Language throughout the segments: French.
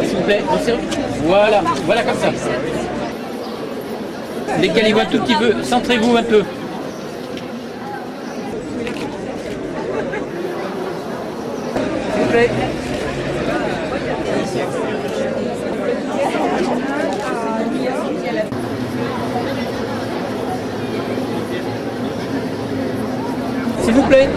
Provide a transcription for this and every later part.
S'il vous plaît, voilà, voilà comme ça. Décalez-vous un tout petit peu, centrez-vous un peu. S'il vous plaît. S'il vous plaît.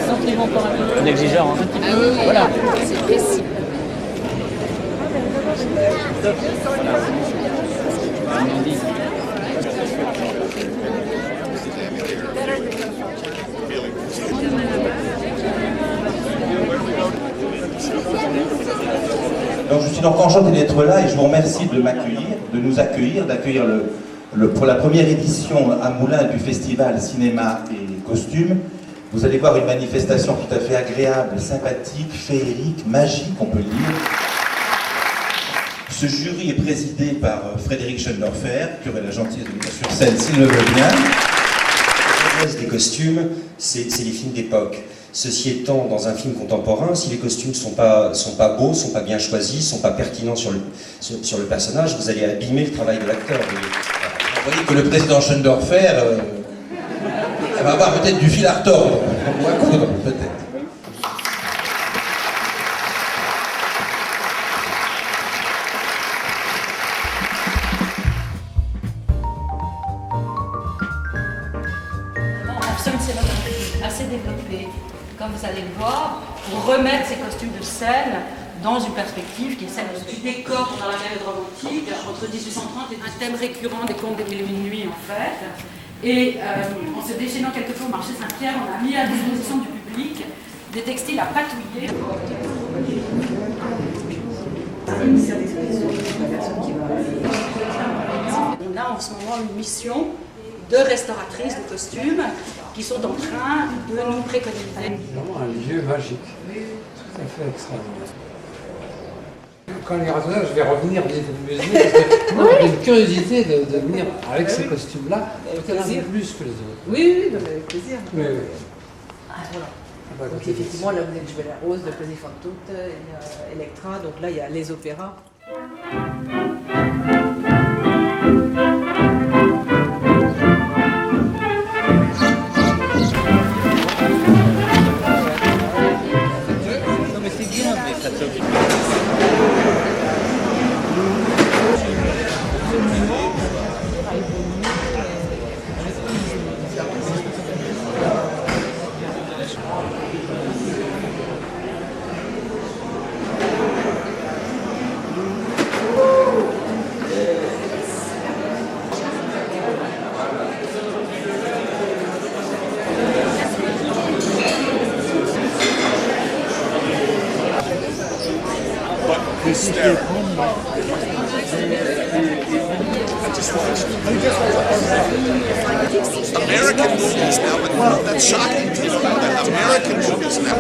Centrez-vous encore un peu. En exigeant un petit peu. Voilà. C'est précis. Donc je suis donc enchanté d'être là et je vous remercie de m'accueillir, de nous accueillir, d'accueillir pour la première édition à Moulins du festival Cinéma et Costumes. Vous allez voir une manifestation tout à fait agréable, sympathique, féerique, magique, on peut le dire. Ce jury est présidé par Frédéric Schoendorfer, qui aurait la gentillesse de venir sur scène s'il le veut bien. La base des costumes, c'est les films d'époque. Ceci étant, dans un film contemporain, si les costumes sont pas beaux, sont pas bien choisis, sont pas pertinents sur le personnage, vous allez abîmer le travail de l'acteur. Vous voyez que le président Schoendorfer va avoir peut-être du fil à retordre, ou à coudre peut-être. Une scénographie assez développée, comme vous allez le voir, pour remettre ces costumes de scène dans une perspective qui est celle du décor dans la période romantique, entre 1830 et un thème récurrent des contes des mille et une nuits en fait. Et en se déchaînant quelquefois au marché Saint-Pierre, on a mis à disposition du public des textiles à patouiller. On a en ce moment une mission de restauratrices de costumes qui sont en train de nous préconiser. Vraiment un lieu magique, tout à fait extraordinaire. Quand il y aura tout ça, je vais revenir visiter le musée parce que moi j'ai une curiosité de venir avec ces costumes-là, peut-être un peu plus que les autres. Oui, avec plaisir. Oui, oui. Ah, voilà. Ah bah, Donc effectivement, là vous avez joué la Rose de Plaisir Fantoute, il y a Electra, donc là il y a les opéras. American movies now, but that's shocking to know that American movies now.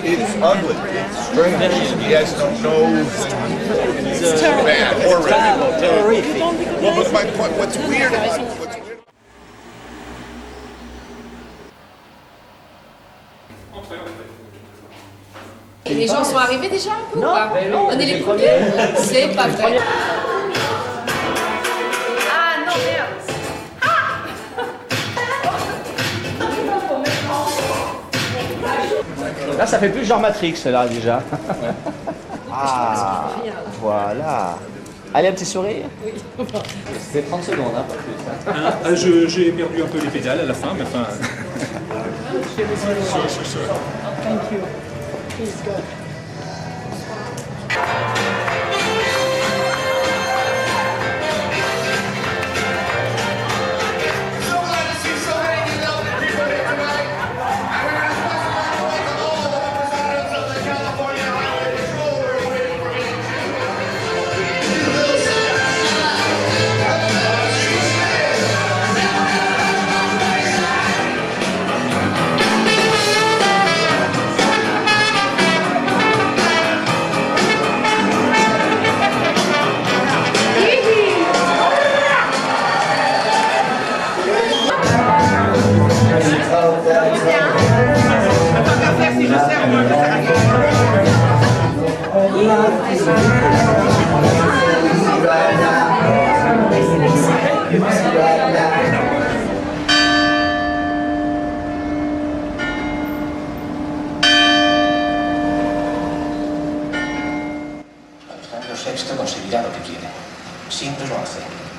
It's ugly. It's strange. You guys don't know. It's bad. Horrific. Well, but my point, what's weird about it, Et les gens sont arrivés déjà un peu ou pas? On est les premiers? C'est pas vrai. Ah non, merde! Là, ça fait plus genre Matrix, là, déjà. Ah, voilà. Allez, un petit sourire. C'était 30 secondes, hein, pas plus. J'ai perdu un peu les pédales à la fin, mais enfin... Thank you. Please go.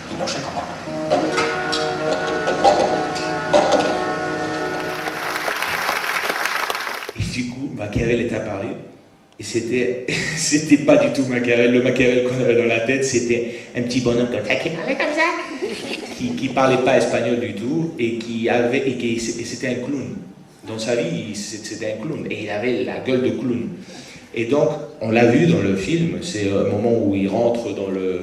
Pinochet comment? Et du coup, Machiavel est apparu. Et c'était pas du tout Machiavel. Le Machiavel qu'on avait dans la tête, c'était un petit bonhomme comme ça, qui parlait comme ça, qui parlait pas espagnol du tout, et c'était un clown. Dans sa vie, c'était un clown, et il avait la gueule de clown. Et donc, on l'a vu dans le film, c'est un moment où il rentre dans le...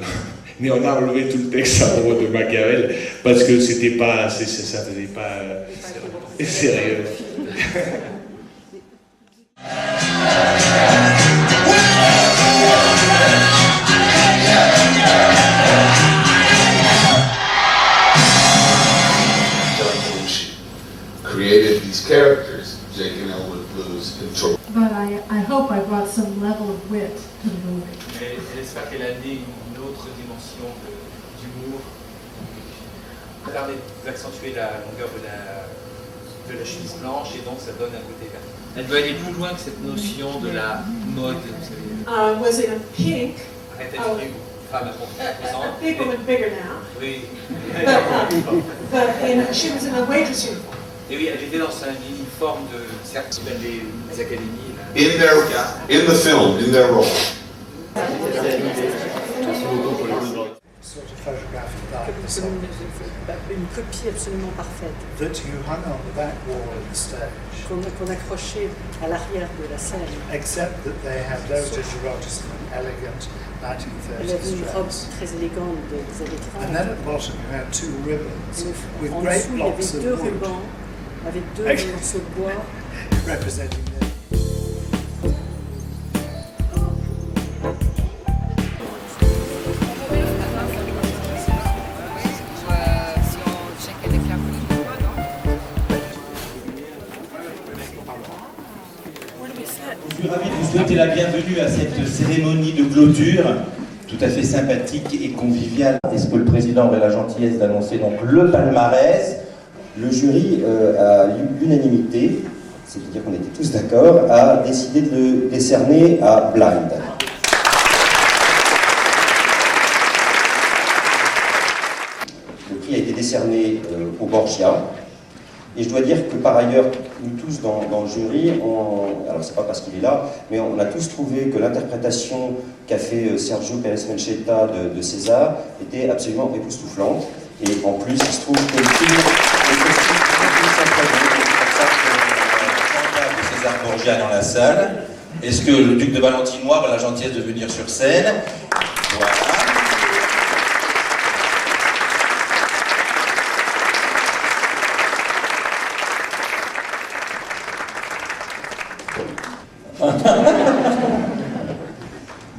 Mais on a enlevé tout le texte à propos de Machiavel, parce que c'était pas... ça faisait pas... sérieux. Created these characters, Jake and Elwood Blues and Troy. But I hope I brought some level of wit to the movie. J'espère qu'elle a amené une autre dimension d'humour. Ça permet d'accentuer la longueur de la chemise blanche et donc ça donne un côté vert. Elle veut aller plus loin que cette notion de la mode. Was it a pink? Arrêtez de dire femme à People are bigger now. Oui. But she was in a waitress uniform. Et oui, elle était dans un uniforme de cercle des académies. In the film, in their role. Sort of photographic likeness Une copie absolument parfaite. that you hung on the back wall of the stage. Qu'on accrochait à l'arrière de la scène. Except that they had loads of eroticism, elegant Elle avait 1930s une robe dress. très élégante des années 30. And then at the bottom you had two ribbons with En great dessous, il y avait blocks of deux wood rubans avec deux morceaux de bois. representing the Je suis ravi de vous souhaiter la bienvenue à cette cérémonie de clôture tout à fait sympathique et conviviale. Est-ce que le président aurait la gentillesse d'annoncer donc le palmarès? Le jury, à l'unanimité, c'est-à-dire qu'on était tous d'accord, a décidé de le décerner à Blind. Le prix a été décerné au Borgia. Et je dois dire que par ailleurs, nous tous dans le jury, alors c'est pas parce qu'il est là, mais on a tous trouvé que l'interprétation qu'a fait Sergio Pérez Mencheta de César était absolument époustouflante. Et en plus, il se trouve que le film est aussi de César Borgia dans la salle. Est-ce que le duc de Valentinois aura la gentillesse de venir sur scène? Voilà.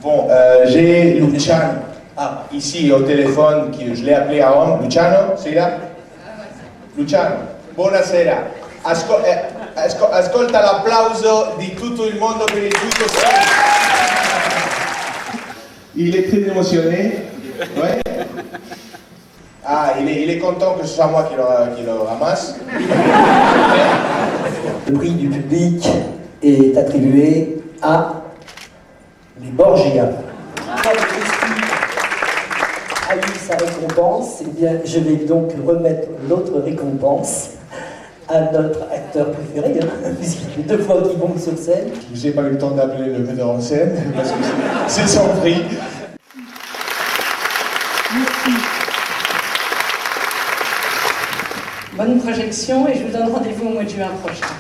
Bon, j'ai Luciano ici au téléphone, je l'ai appelé à Rome. Luciano, sei là? Luciano, buonasera. Ascolta l'applauso di tutto il mondo per il tutto. Il est très émotionné. Ouais. Ah, il est content que ce soit moi qui le ramasse. Le prix du public est attribué à les Borgia. A eu sa récompense, eh bien, je vais donc remettre l'autre récompense à notre acteur préféré, puisqu'il fait 2 fois qu'il monte sur scène. Je n'ai pas eu le temps d'appeler le metteur en scène, parce que c'est son prix. Bonne projection et je vous donne rendez-vous au mois de juin prochain.